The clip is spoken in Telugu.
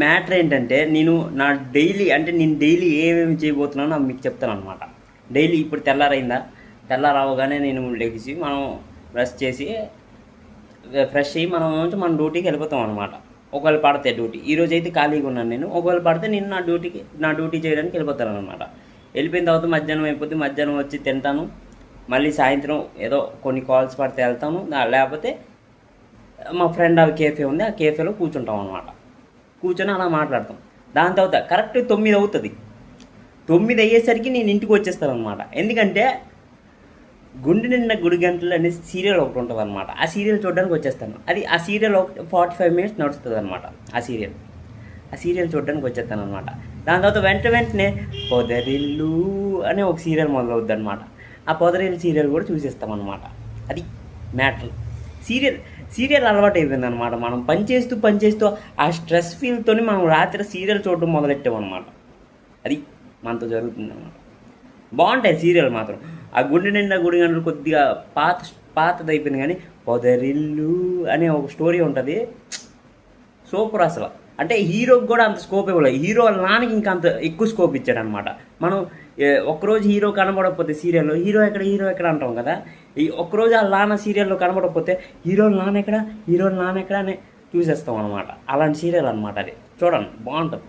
మ్యాటర్ ఏంటంటే నా డైలీ అంటే నేను డైలీ ఏమేమి చేయబోతున్నానో మీకు చెప్తాను అనమాట. డైలీ ఇప్పుడు తెల్లారైందా, తెల్లారవగానే నేను లెగిసి మనం బ్రష్ చేసి ఫ్రెష్ అయ్యి మనం మన డ్యూటీకి వెళ్ళిపోతాం అనమాట. ఒకవేళ పడితే డ్యూటీ ఈరోజు అయితే ఖాళీగా ఉన్నాను నేను, ఒకవేళ పడితే నేను నా డ్యూటీ చేయడానికి వెళ్ళిపోతాను అనమాట. వెళ్ళిపోయిన తర్వాత మధ్యాహ్నం అయిపోతే మధ్యాహ్నం వచ్చి తింటాను. మళ్ళీ సాయంత్రం ఏదో కొన్ని కాల్స్ పడితే వెళ్తాను, లేకపోతే మా ఫ్రెండ్ వాళ్ళ కేఫే ఉంది, ఆ కేఫేలో కూర్చుంటాం అనమాట. కూర్చొని అలా మాట్లాడతాం. దాని తర్వాత కరెక్ట్ 9 అవుతుంది. 9 అయ్యేసరికి నేను ఇంటికి వచ్చేస్తాను అనమాట. ఎందుకంటే గుండె నిండా గుడి గంటలు అనే సీరియల్ ఒకటి ఉంటుంది అనమాట. ఆ సీరియల్ చూడడానికి వచ్చేస్తాను. ఆ సీరియల్ ఒక 45 మినిట్స్ నడుస్తుంది అనమాట. ఆ సీరియల్ చూడడానికి వచ్చేస్తాను అనమాట. దాని తర్వాత వెంటనే పొదరిల్లు అనే ఒక సీరియల్ మొదలవుద్ది అనమాట. ఆ పొదరిల్లు సీరియల్ కూడా చూసేస్తాం అనమాట. అది మ్యాటర్. సీరియల్ సీరియల్ అలవాటు అయిపోయింది అనమాట. మనం పనిచేస్తూ ఆ స్ట్రెస్ ఫీల్తోని మనం రాత్రి సీరియల్ చూడడం మొదలెట్టామన్నమాట. అది మనతో జరుగుతుంది అనమాట. బాగుంటాయి సీరియల్ మాత్రం. ఆ గుండె నిండా గుడి గంటలు కొద్దిగా పాతది అయిపోయింది, కానీ పొదరిల్లు అనే ఒక స్టోరీ ఉంటుంది. సూపర్ అసలు. అంటే హీరోకి కూడా అంత స్కోప్ ఇవ్వలేదు. హీరో వాళ్ళ నాన్నకి ఇంకా అంత ఎక్కువ స్కోప్ ఇచ్చాడు అనమాట. మనం ఒక్కరోజు హీరో కనబడకపోతే సీరియల్లో హీరో ఎక్కడ అంటాం కదా. ఈ ఒక్కరోజు వాళ్ళ నాన్న సీరియల్లో కనబడకపోతే హీరోల నాన్న ఎక్కడ అని చూసేస్తాం అనమాట. అలాంటి సీరియల్ అనమాట అది. చూడండి, బాగుంటుంది.